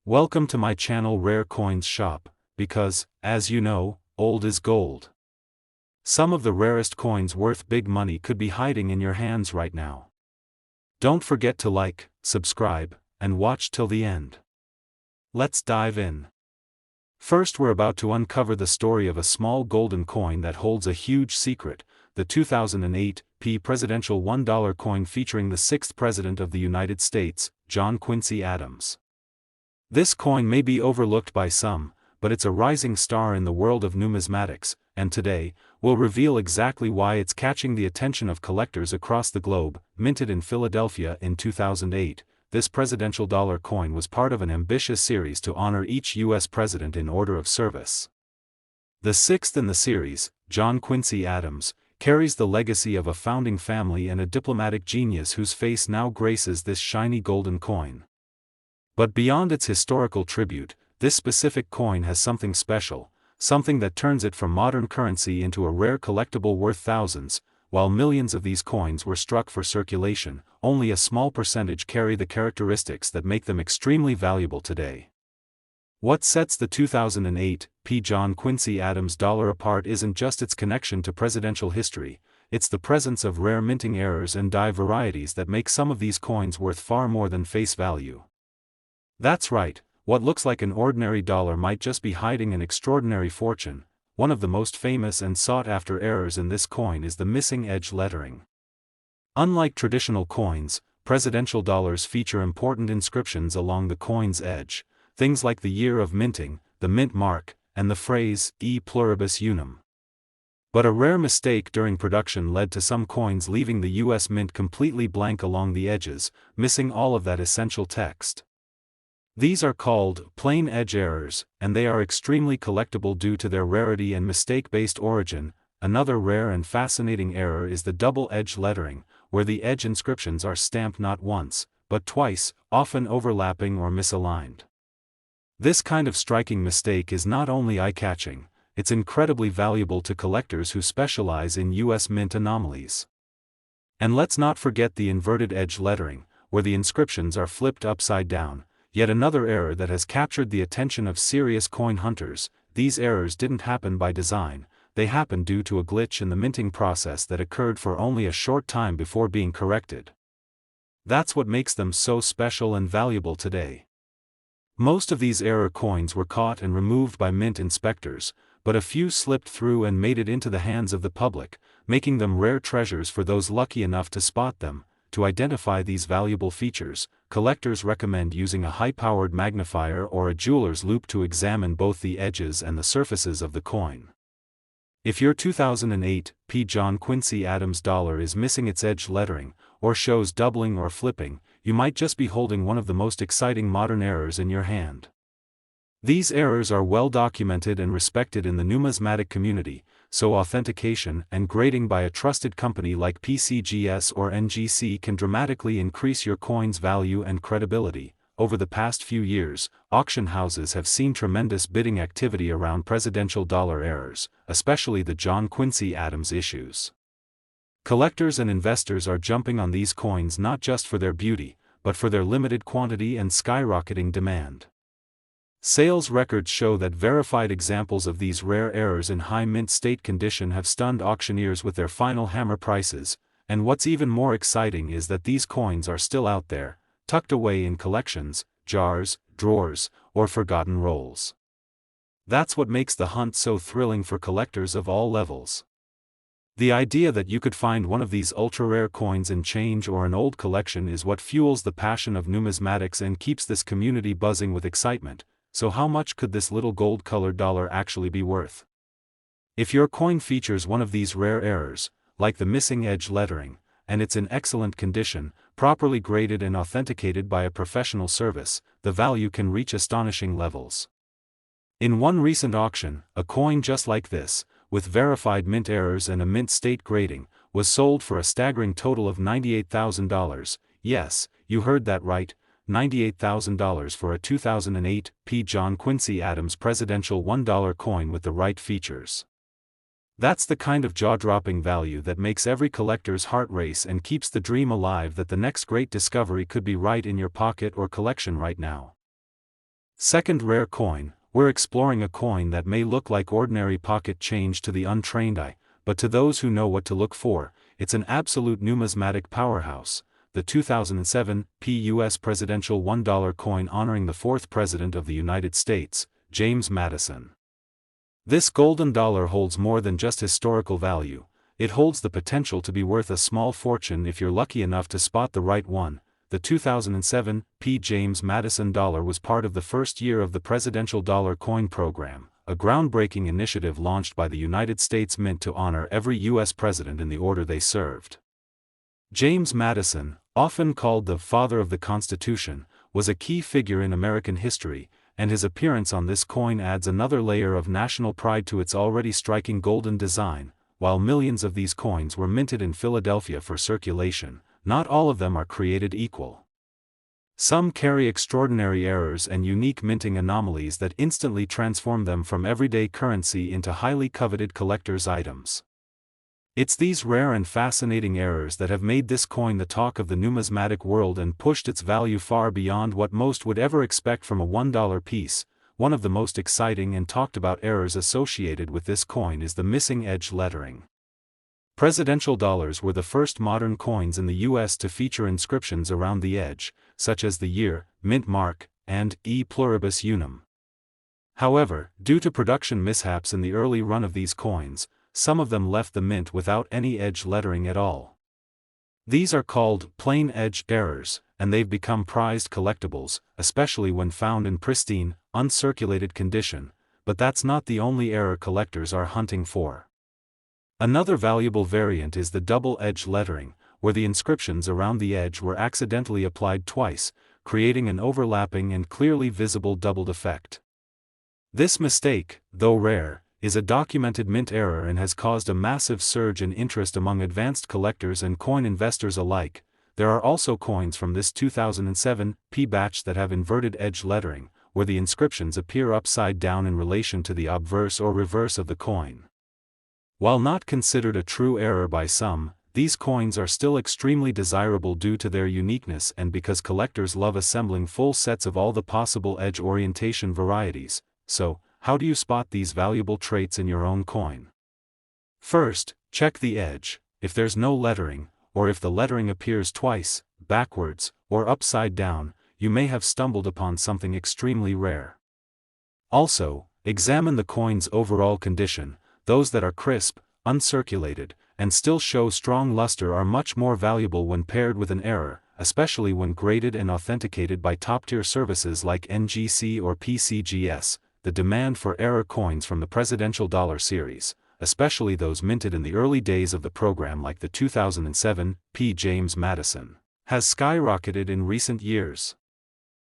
Welcome to my channel Rare Coins Shop, because, as you know, old is gold. Some of the rarest coins worth big money could be hiding in your hands right now. Don't forget to like, subscribe, and watch till the end. Let's dive in. First, we're about to uncover the story of a small golden coin that holds a huge secret, the 2008 presidential $1 coin featuring the 6th President of the United States, John Quincy Adams. This coin may be overlooked by some, but it's a rising star in the world of numismatics, and today, we'll reveal exactly why it's catching the attention of collectors across the globe. Minted in Philadelphia in 2008, this presidential dollar coin was part of an ambitious series to honor each U.S. president in order of service. The sixth in the series, John Quincy Adams, carries the legacy of a founding family and a diplomatic genius whose face now graces this shiny golden coin. But beyond its historical tribute, this specific coin has something special, something that turns it from modern currency into a rare collectible worth thousands. While millions of these coins were struck for circulation, only a small percentage carry the characteristics that make them extremely valuable today. What sets the 2008 John Quincy Adams dollar apart isn't just its connection to presidential history, it's the presence of rare minting errors and die varieties that make some of these coins worth far more than face value. That's right, what looks like an ordinary dollar might just be hiding an extraordinary fortune. One of the most famous and sought-after errors in this coin is the missing edge lettering. Unlike traditional coins, presidential dollars feature important inscriptions along the coin's edge, things like the year of minting, the mint mark, and the phrase, e pluribus unum. But a rare mistake during production led to some coins leaving the U.S. Mint completely blank along the edges, missing all of that essential text. These are called plain edge errors, and they are extremely collectible due to their rarity and mistake-based origin. Another rare and fascinating error is the double-edged lettering, where the edge inscriptions are stamped not once, but twice, often overlapping or misaligned. This kind of striking mistake is not only eye-catching, it's incredibly valuable to collectors who specialize in U.S. Mint anomalies. And let's not forget the inverted edge lettering, where the inscriptions are flipped upside down. Yet another error that has captured the attention of serious coin hunters. These errors didn't happen by design, they happened due to a glitch in the minting process that occurred for only a short time before being corrected. That's what makes them so special and valuable today. Most of these error coins were caught and removed by mint inspectors, but a few slipped through and made it into the hands of the public, making them rare treasures for those lucky enough to spot them. To identify these valuable features, collectors recommend using a high-powered magnifier or a jeweler's loupe to examine both the edges and the surfaces of the coin. If your 2008 John Quincy Adams dollar is missing its edge lettering, or shows doubling or flipping, you might just be holding one of the most exciting modern errors in your hand. These errors are well documented and respected in the numismatic community, so authentication and grading by a trusted company like PCGS or NGC can dramatically increase your coin's value and credibility. Over the past few years, auction houses have seen tremendous bidding activity around presidential dollar errors, especially the John Quincy Adams issues. Collectors and investors are jumping on these coins not just for their beauty, but for their limited quantity and skyrocketing demand. Sales records show that verified examples of these rare errors in high mint state condition have stunned auctioneers with their final hammer prices, and what's even more exciting is that these coins are still out there, tucked away in collections, jars, drawers, or forgotten rolls. That's what makes the hunt so thrilling for collectors of all levels. The idea that you could find one of these ultra-rare coins in change or an old collection is what fuels the passion of numismatics and keeps this community buzzing with excitement. So how much could this little gold-colored dollar actually be worth? If your coin features one of these rare errors, like the missing edge lettering, and it's in excellent condition, properly graded and authenticated by a professional service, the value can reach astonishing levels. In one recent auction, a coin just like this, with verified mint errors and a mint state grading, was sold for a staggering total of $98,000. Yes, you heard that right. $98,000 for a 2008 John Quincy Adams presidential $1 coin with the right features. That's the kind of jaw-dropping value that makes every collector's heart race and keeps the dream alive that the next great discovery could be right in your pocket or collection right now. Second rare coin, we're exploring a coin that may look like ordinary pocket change to the untrained eye, but to those who know what to look for, it's an absolute numismatic powerhouse, the 2007 U.S. presidential $1 coin honoring the fourth President of the United States, James Madison. This golden dollar holds more than just historical value, it holds the potential to be worth a small fortune if you're lucky enough to spot the right one. The 2007 James Madison dollar was part of the first year of the Presidential Dollar Coin Program, a groundbreaking initiative launched by the United States Mint to honor every U.S. president in the order they served. James Madison, often called the Father of the Constitution, was a key figure in American history, and his appearance on this coin adds another layer of national pride to its already striking golden design. While millions of these coins were minted in Philadelphia for circulation, not all of them are created equal. Some carry extraordinary errors and unique minting anomalies that instantly transform them from everyday currency into highly coveted collector's items. It's these rare and fascinating errors that have made this coin the talk of the numismatic world and pushed its value far beyond what most would ever expect from a $1 piece. One of the most exciting and talked about errors associated with this coin is the missing edge lettering. Presidential dollars were the first modern coins in the U.S. to feature inscriptions around the edge, such as the year, mint mark, and e pluribus unum. However, due to production mishaps in the early run of these coins, some of them left the mint without any edge lettering at all. These are called plain edge errors, and they've become prized collectibles, especially when found in pristine, uncirculated condition, but that's not the only error collectors are hunting for. Another valuable variant is the double edge lettering, where the inscriptions around the edge were accidentally applied twice, creating an overlapping and clearly visible doubled effect. This mistake, though rare, is a documented mint error and has caused a massive surge in interest among advanced collectors and coin investors alike. There are also coins from this 2007 batch that have inverted edge lettering, where the inscriptions appear upside down in relation to the obverse or reverse of the coin. While not considered a true error by some, these coins are still extremely desirable due to their uniqueness and because collectors love assembling full sets of all the possible edge orientation varieties. So, how do you spot these valuable traits in your own coin? First, check the edge. If there's no lettering, or if the lettering appears twice, backwards, or upside down, you may have stumbled upon something extremely rare. Also, examine the coin's overall condition. Those that are crisp, uncirculated, and still show strong luster are much more valuable when paired with an error, especially when graded and authenticated by top-tier services like NGC or PCGS. The demand for error coins from the Presidential Dollar series, especially those minted in the early days of the program like the 2007 James Madison, has skyrocketed in recent years.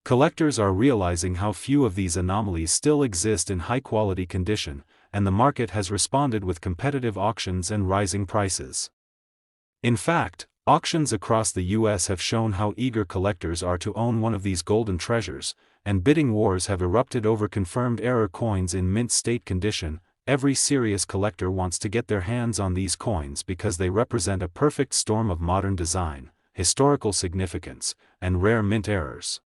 Collectors are realizing how few of these anomalies still exist in high-quality condition, and the market has responded with competitive auctions and rising prices. In fact, auctions across the U.S. have shown how eager collectors are to own one of these golden treasures, and bidding wars have erupted over confirmed error coins in mint state condition. Every serious collector wants to get their hands on these coins because they represent a perfect storm of modern design, historical significance, and rare mint errors.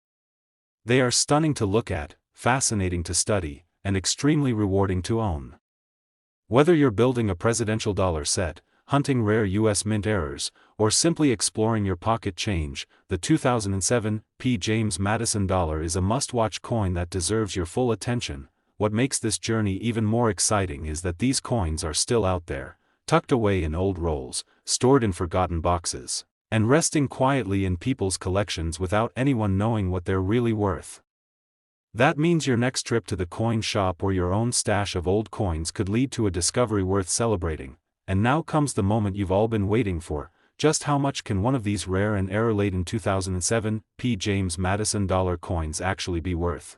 They are stunning to look at, fascinating to study, and extremely rewarding to own. Whether you're building a presidential dollar set, hunting rare U.S. mint errors, or simply exploring your pocket change, the 2007 James Madison dollar is a must-watch coin that deserves your full attention. What makes this journey even more exciting is that these coins are still out there, tucked away in old rolls, stored in forgotten boxes, and resting quietly in people's collections without anyone knowing what they're really worth. That means your next trip to the coin shop or your own stash of old coins could lead to a discovery worth celebrating. And now comes the moment you've all been waiting for. Just how much can one of these rare and error-laden 2007 James Madison dollar coins actually be worth?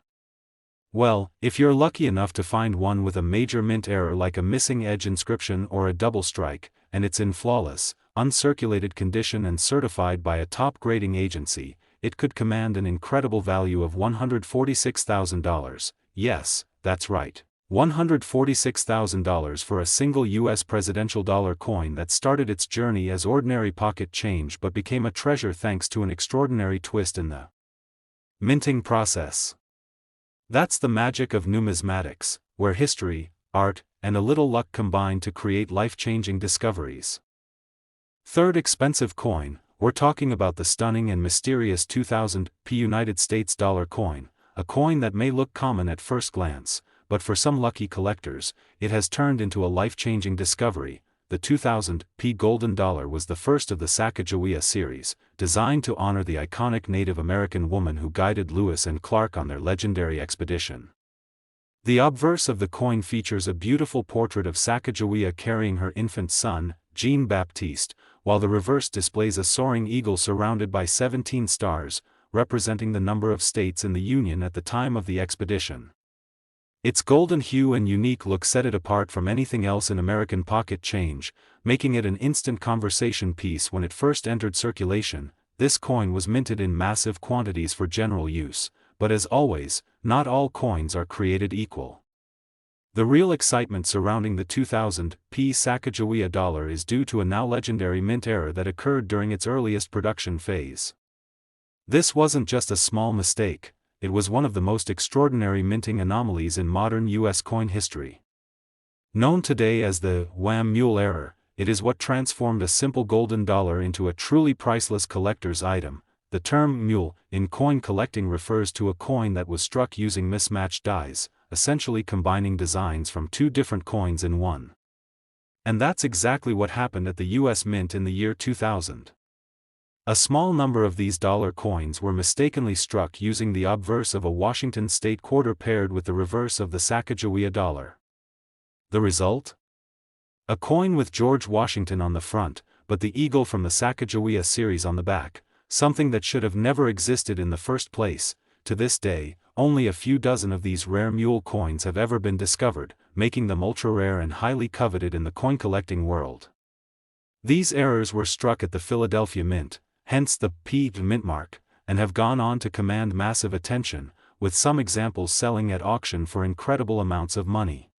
Well, if you're lucky enough to find one with a major mint error like a missing edge inscription or a double strike, and it's in flawless, uncirculated condition and certified by a top grading agency, it could command an incredible value of $146,000. Yes, that's right. $146,000 for a single U.S. presidential dollar coin that started its journey as ordinary pocket change but became a treasure thanks to an extraordinary twist in the minting process. That's the magic of numismatics, where history, art, and a little luck combine to create life-changing discoveries. Third expensive coin, we're talking about the stunning and mysterious 2000p United States dollar coin, a coin that may look common at first glance, but for some lucky collectors, it has turned into a life-changing discovery. The 2000p golden dollar was the first of the Sacagawea series, designed to honor the iconic Native American woman who guided Lewis and Clark on their legendary expedition. The obverse of the coin features a beautiful portrait of Sacagawea carrying her infant son, Jean-Baptiste, while the reverse displays a soaring eagle surrounded by 17 stars, representing the number of states in the Union at the time of the expedition. Its golden hue and unique look set it apart from anything else in American pocket change, making it an instant conversation piece when it first entered circulation. This coin was minted in massive quantities for general use, but as always, not all coins are created equal. The real excitement surrounding the 2000p Sacagawea dollar is due to a now legendary mint error that occurred during its earliest production phase. This wasn't just a small mistake, it was one of the most extraordinary minting anomalies in modern U.S. coin history. Known today as the Wham Mule error, it is what transformed a simple golden dollar into a truly priceless collector's item. The term mule in coin collecting refers to a coin that was struck using mismatched dies, essentially combining designs from two different coins in one. And that's exactly what happened at the U.S. Mint in the year 2000. A small number of these dollar coins were mistakenly struck using the obverse of a Washington state quarter paired with the reverse of the Sacagawea dollar. The result? A coin with George Washington on the front, but the eagle from the Sacagawea series on the back, something that should have never existed in the first place. To this day, only a few dozen of these rare mule coins have ever been discovered, making them ultra-rare and highly coveted in the coin collecting world. These errors were struck at the Philadelphia Mint, hence the P mint mark, and have gone on to command massive attention, with some examples selling at auction for incredible amounts of money.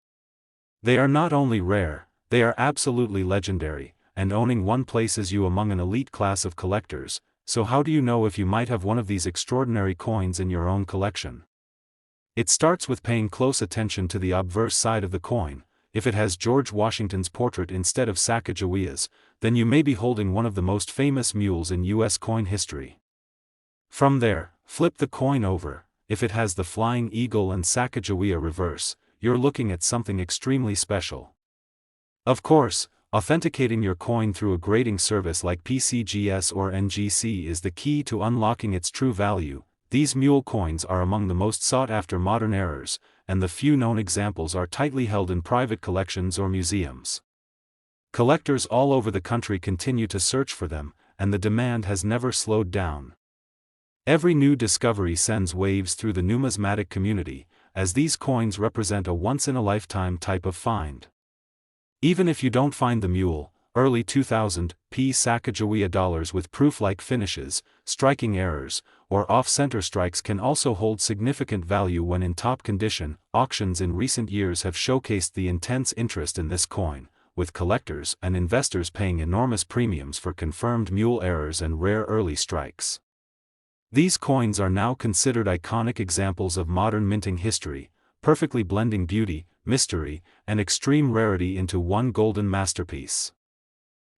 They are not only rare, they are absolutely legendary, and owning one places you among an elite class of collectors. So how do you know if you might have one of these extraordinary coins in your own collection? It starts with paying close attention to the obverse side of the coin. If it has George Washington's portrait instead of Sacagawea's, then you may be holding one of the most famous mules in U.S. coin history. From there, flip the coin over. If it has the flying eagle and Sacagawea reverse, you're looking at something extremely special. Of course, authenticating your coin through a grading service like PCGS or NGC is the key to unlocking its true value. These mule coins are among the most sought-after modern errors, and the few known examples are tightly held in private collections or museums. Collectors all over the country continue to search for them, and the demand has never slowed down. Every new discovery sends waves through the numismatic community, as these coins represent a once-in-a-lifetime type of find. Even if you don't find the mule, early 2000p Sacagawea dollars with proof-like finishes, striking errors, or off-center strikes can also hold significant value when in top condition. Auctions in recent years have showcased the intense interest in this coin, with collectors and investors paying enormous premiums for confirmed mule errors and rare early strikes. These coins are now considered iconic examples of modern minting history, perfectly blending beauty, mystery, and extreme rarity into one golden masterpiece.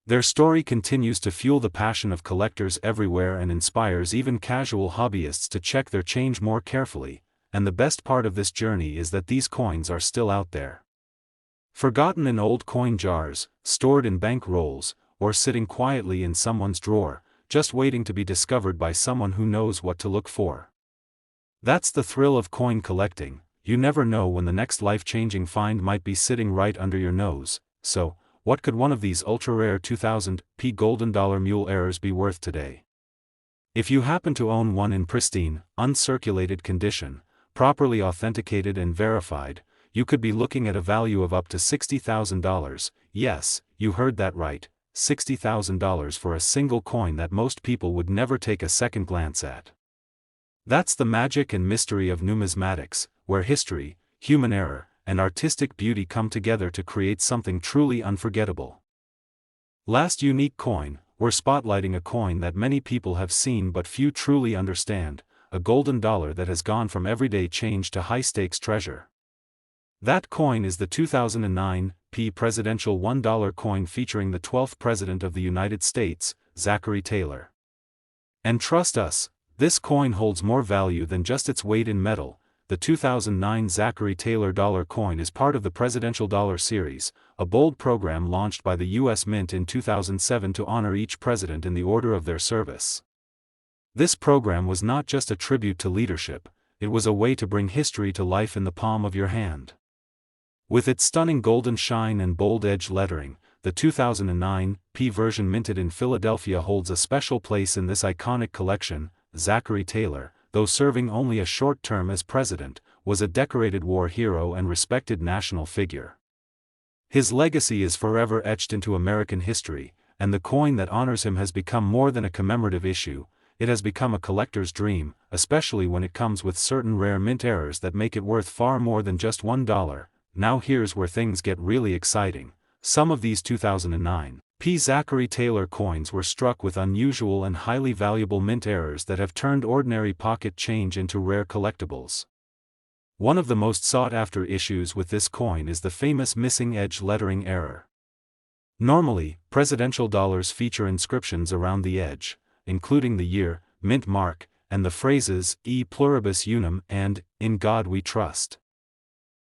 Their story continues to fuel the passion of collectors everywhere and inspires even casual hobbyists to check their change more carefully, and the best part of this journey is that these coins are still out there. Forgotten in old coin jars, stored in bank rolls, or sitting quietly in someone's drawer, just waiting to be discovered by someone who knows what to look for. That's the thrill of coin collecting. You never know when the next life-changing find might be sitting right under your nose. So, what could one of these ultra-rare 2000p golden dollar mule errors be worth today? If you happen to own one in pristine, uncirculated condition, properly authenticated and verified, you could be looking at a value of up to $60,000. Yes, you heard that right, $60,000 for a single coin that most people would never take a second glance at. That's the magic and mystery of numismatics, where history, human error, and artistic beauty come together to create something truly unforgettable. Last unique coin, we're spotlighting a coin that many people have seen but few truly understand, a golden dollar that has gone from everyday change to high-stakes treasure. That coin is the 2009 presidential $1 coin featuring the 12th President of the United States, Zachary Taylor. And trust us, this coin holds more value than just its weight in metal. The 2009 Zachary Taylor dollar coin is part of the Presidential Dollar Series, a bold program launched by the U.S. Mint in 2007 to honor each president in the order of their service. This program was not just a tribute to leadership, it was a way to bring history to life in the palm of your hand. With its stunning golden shine and bold edge lettering, the 2009 version minted in Philadelphia holds a special place in this iconic collection. Zachary Taylor, though serving only a short term as president, was a decorated war hero and respected national figure. His legacy is forever etched into American history, and the coin that honors him has become more than a commemorative issue. It has become a collector's dream, especially when it comes with certain rare mint errors that make it worth far more than just $1. Now here's where things get really exciting. Some of these 2009 Zachary Taylor coins were struck with unusual and highly valuable mint errors that have turned ordinary pocket change into rare collectibles. One of the most sought-after issues with this coin is the famous missing edge lettering error. Normally, presidential dollars feature inscriptions around the edge, including the year, mint mark, and the phrases, E pluribus unum and, In God we trust.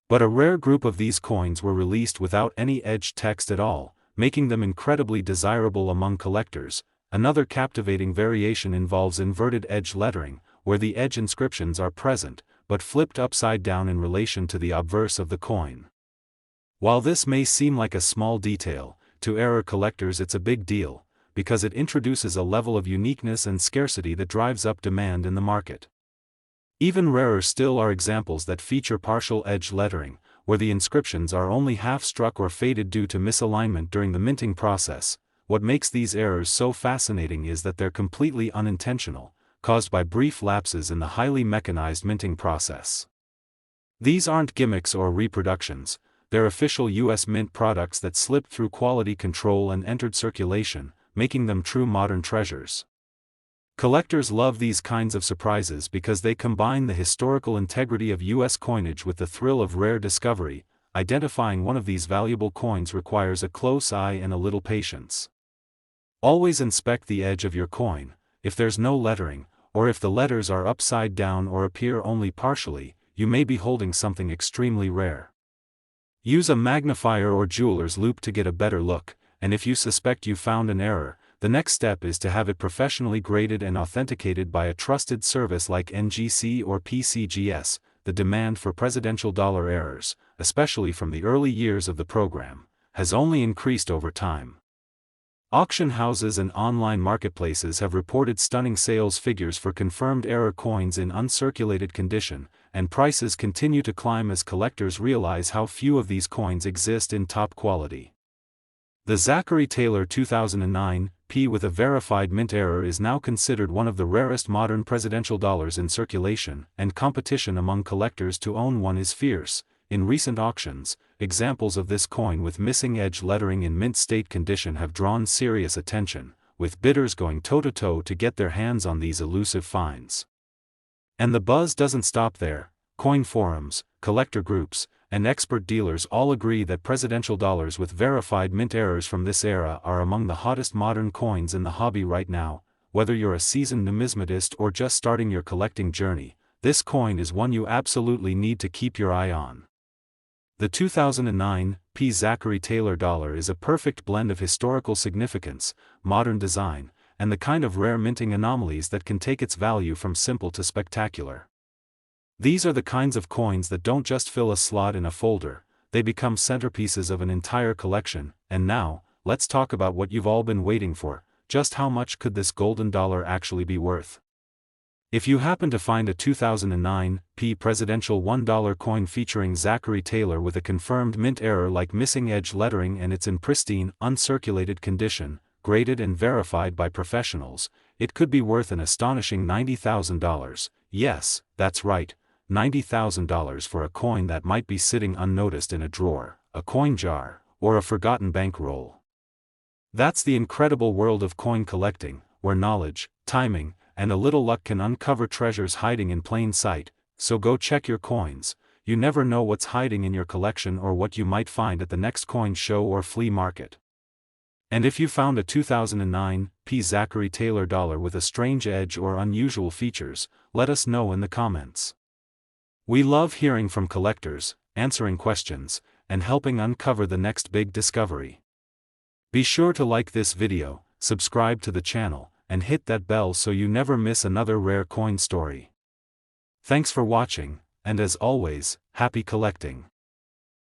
But a rare group of these coins were released without any edge text at all, making them incredibly desirable among collectors. Another captivating variation involves inverted edge lettering, where the edge inscriptions are present, but flipped upside down in relation to the obverse of the coin. While this may seem like a small detail, to error collectors it's a big deal, because it introduces a level of uniqueness and scarcity that drives up demand in the market. Even rarer still are examples that feature partial edge lettering, where the inscriptions are only half struck or faded due to misalignment during the minting process. What makes these errors so fascinating is that they're completely unintentional, caused by brief lapses in the highly mechanized minting process. These aren't gimmicks or reproductions, they're official U.S. Mint products that slipped through quality control and entered circulation, making them true modern treasures. Collectors love these kinds of surprises because they combine the historical integrity of U.S. coinage with the thrill of rare discovery. Identifying one of these valuable coins requires a close eye and a little patience. Always inspect the edge of your coin. If there's no lettering, or if the letters are upside down or appear only partially, you may be holding something extremely rare. Use a magnifier or jeweler's loupe to get a better look, and if you suspect you found an error, the next step is to have it professionally graded and authenticated by a trusted service like NGC or PCGS. The demand for presidential dollar errors, especially from the early years of the program, has only increased over time. Auction houses and online marketplaces have reported stunning sales figures for confirmed error coins in uncirculated condition, and prices continue to climb as collectors realize how few of these coins exist in top quality. The Zachary Taylor 2009 with a verified mint error is now considered one of the rarest modern presidential dollars in circulation, and competition among collectors to own one is fierce. In recent auctions, examples of this coin with missing edge lettering in mint state condition have drawn serious attention, with bidders going toe-to-toe to get their hands on these elusive finds. And the buzz doesn't stop there. Coin forums, collector groups, and expert dealers all agree that presidential dollars with verified mint errors from this era are among the hottest modern coins in the hobby right now. Whether you're a seasoned numismatist or just starting your collecting journey, this coin is one you absolutely need to keep your eye on. The 2009 Zachary Taylor dollar is a perfect blend of historical significance, modern design, and the kind of rare minting anomalies that can take its value from simple to spectacular. These are the kinds of coins that don't just fill a slot in a folder, they become centerpieces of an entire collection. And now, let's talk about what you've all been waiting for. Just how much could this golden dollar actually be worth? If you happen to find a 2009 presidential $1 coin featuring Zachary Taylor with a confirmed mint error like missing edge lettering and it's in pristine, uncirculated condition, graded and verified by professionals, it could be worth an astonishing $90,000. Yes, that's right, $90,000 for a coin that might be sitting unnoticed in a drawer, a coin jar, or a forgotten bankroll. That's the incredible world of coin collecting, where knowledge, timing, and a little luck can uncover treasures hiding in plain sight, so go check your coins. You never know what's hiding in your collection or what you might find at the next coin show or flea market. And if you found a 2009 P. Zachary Taylor dollar with a strange edge or unusual features, let us know in the comments. We love hearing from collectors, answering questions, and helping uncover the next big discovery. Be sure to like this video, subscribe to the channel, and hit that bell so you never miss another rare coin story. Thanks for watching, and as always, happy collecting.